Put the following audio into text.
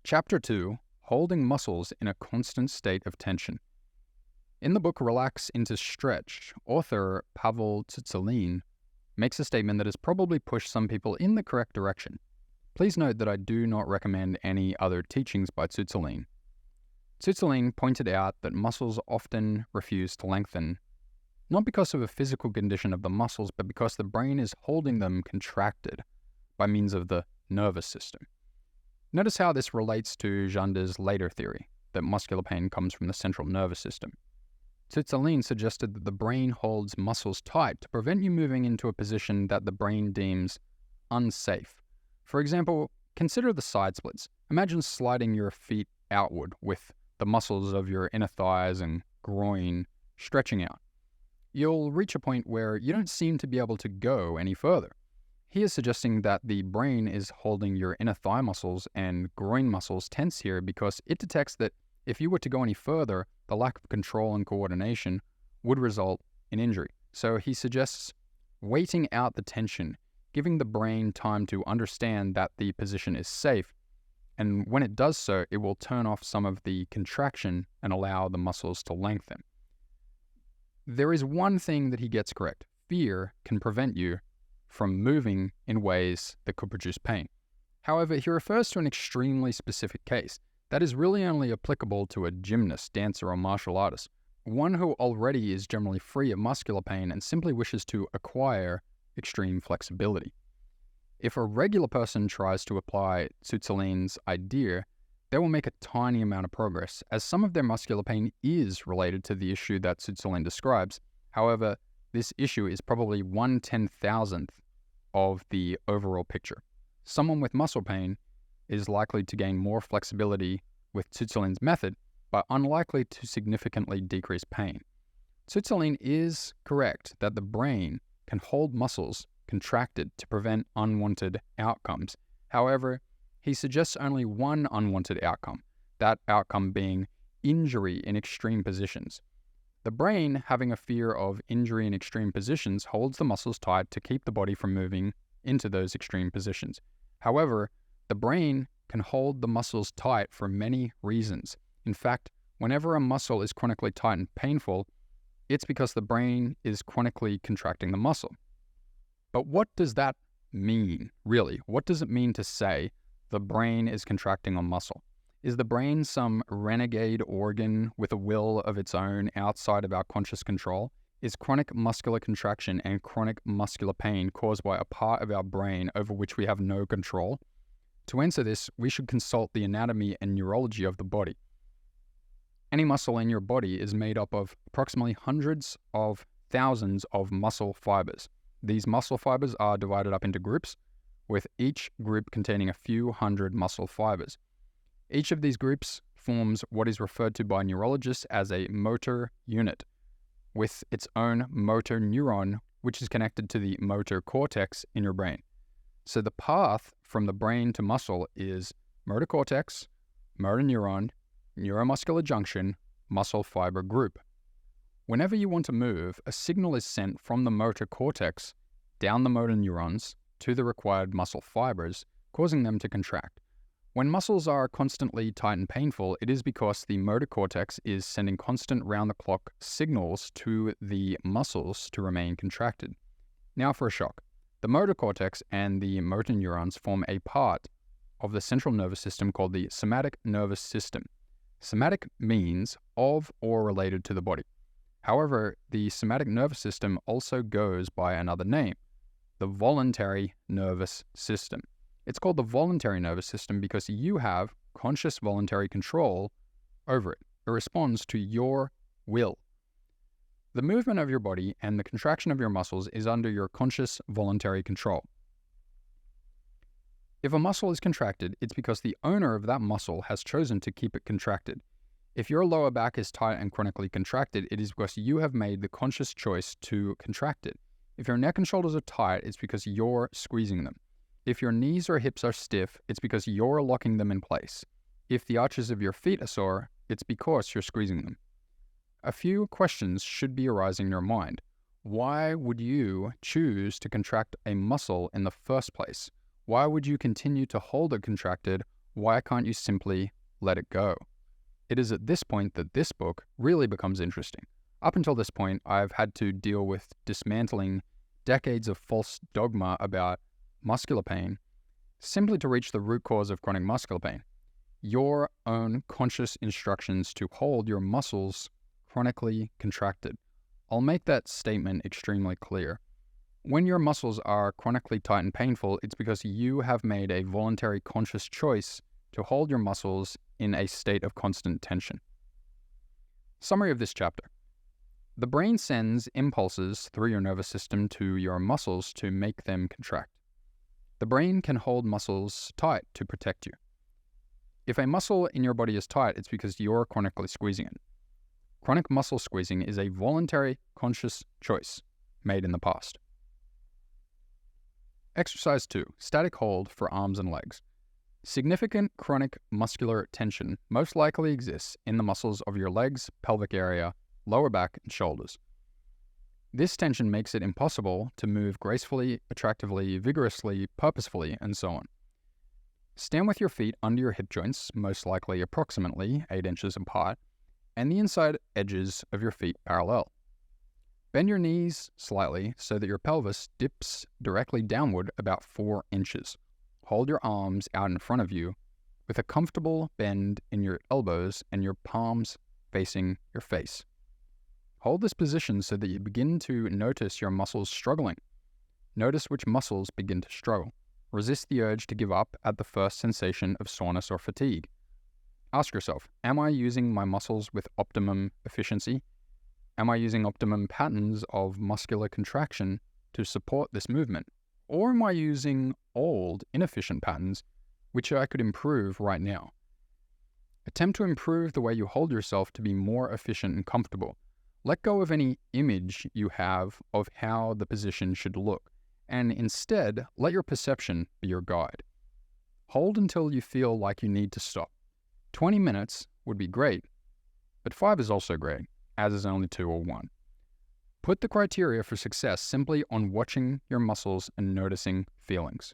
Chapter 2, Holding Muscles in a Constant State of Tension. In the book Relax into Stretch, author Pavel Tsutsouline makes a statement that has probably pushed some people in the correct direction. Please note that I do not recommend any other teachings by Tsutsouline. Tsutsouline pointed out that muscles often refuse to lengthen, not because of a physical condition of the muscles, but because the brain is holding them contracted by means of the nervous system. Notice how this relates to Jander's later theory, that muscular pain comes from the central nervous system. Tsutsouline suggested that the brain holds muscles tight to prevent you moving into a position that the brain deems unsafe. For example, consider the side splits. Imagine sliding your feet outward with the muscles of your inner thighs and groin stretching out. You'll reach a point where you don't seem to be able to go any further. He is suggesting that the brain is holding your inner thigh muscles and groin muscles tense here because it detects that if you were to go any further, the lack of control and coordination would result in injury. So he suggests waiting out the tension, giving the brain time to understand that the position is safe, and when it does so, it will turn off some of the contraction and allow the muscles to lengthen. There is one thing that he gets correct. Fear can prevent you from moving in ways that could produce pain. However, he refers to an extremely specific case that is really only applicable to a gymnast, dancer, or martial artist, one who already is generally free of muscular pain and simply wishes to acquire extreme flexibility. If a regular person tries to apply Tsutsouline's idea, they will make a tiny amount of progress, as some of their muscular pain is related to the issue that Tsutsouline describes. However, this issue is probably 1/10,000th of the overall picture. Someone with muscle pain is likely to gain more flexibility with Tsutsouline's method, but unlikely to significantly decrease pain. Tsutsouline is correct that the brain can hold muscles contracted to prevent unwanted outcomes. However, he suggests only one unwanted outcome, that outcome being injury in extreme positions. The brain, having a fear of injury in extreme positions, holds the muscles tight to keep the body from moving into those extreme positions. However, the brain can hold the muscles tight for many reasons. In fact, whenever a muscle is chronically tight and painful, it's because the brain is chronically contracting the muscle. But what does that mean, really? What does it mean to say the brain is contracting a muscle? Is the brain some renegade organ with a will of its own outside of our conscious control? Is chronic muscular contraction and chronic muscular pain caused by a part of our brain over which we have no control? To answer this, we should consult the anatomy and neurology of the body. Any muscle in your body is made up of approximately hundreds of thousands of muscle fibers. These muscle fibers are divided up into groups, with each group containing a few hundred muscle fibers. Each of these groups forms what is referred to by neurologists as a motor unit, with its own motor neuron, which is connected to the motor cortex in your brain. So the path from the brain to muscle is motor cortex, motor neuron, neuromuscular junction, muscle fiber group. Whenever you want to move, a signal is sent from the motor cortex down the motor neurons to the required muscle fibers, causing them to contract. When muscles are constantly tight and painful, it is because the motor cortex is sending constant round-the-clock signals to the muscles to remain contracted. Now for a shock. The motor cortex and the motor neurons form a part of the central nervous system called the somatic nervous system. Somatic means of or related to the body. However, the somatic nervous system also goes by another name, the voluntary nervous system. It's called the voluntary nervous system because you have conscious voluntary control over it. It responds to your will. The movement of your body and the contraction of your muscles is under your conscious voluntary control. If a muscle is contracted, it's because the owner of that muscle has chosen to keep it contracted. If your lower back is tight and chronically contracted, it is because you have made the conscious choice to contract it. If your neck and shoulders are tight, it's because you're squeezing them. If your knees or hips are stiff, it's because you're locking them in place. If the arches of your feet are sore, it's because you're squeezing them. A few questions should be arising in your mind. Why would you choose to contract a muscle in the first place? Why would you continue to hold it contracted Why can't you simply let it go? It is at this point that this book really becomes interesting. Up until this point, I've had to deal with dismantling decades of false dogma about muscular pain simply to reach the root cause of chronic muscular pain. Your own conscious instructions to hold your muscles chronically contracted. I'll make that statement extremely clear. When your muscles are chronically tight and painful, it's because you have made a voluntary conscious choice to hold your muscles in a state of constant tension. Summary of this chapter. The brain sends impulses through your nervous system to your muscles to make them contract. The brain can hold muscles tight to protect you. If a muscle in your body is tight, it's because you're chronically squeezing it. Chronic muscle squeezing is a voluntary, conscious choice made in the past. Exercise 2. Static hold for arms and legs. Significant chronic muscular tension most likely exists in the muscles of your legs, pelvic area, lower back, and shoulders. This tension makes it impossible to move gracefully, attractively, vigorously, purposefully, and so on. Stand with your feet under your hip joints, most likely approximately 8 inches apart, and the inside edges of your feet parallel. Bend your knees slightly so that your pelvis dips directly downward about 4 inches. Hold your arms out in front of you with a comfortable bend in your elbows and your palms facing your face. Hold this position so that you begin to notice your muscles struggling. Notice which muscles begin to struggle. Resist the urge to give up at the first sensation of soreness or fatigue. Ask yourself, am I using my muscles with optimum efficiency? Am I using optimum patterns of muscular contraction to support this movement? Or am I using old, inefficient patterns which I could improve right now? Attempt to improve the way you hold yourself to be more efficient and comfortable. Let go of any image you have of how the position should look, and instead let your perception be your guide. Hold until you feel like you need to stop. 20 minutes would be great, but 5 is also great, as is only 2 or 1. Put the criteria for success simply on watching your muscles and noticing feelings.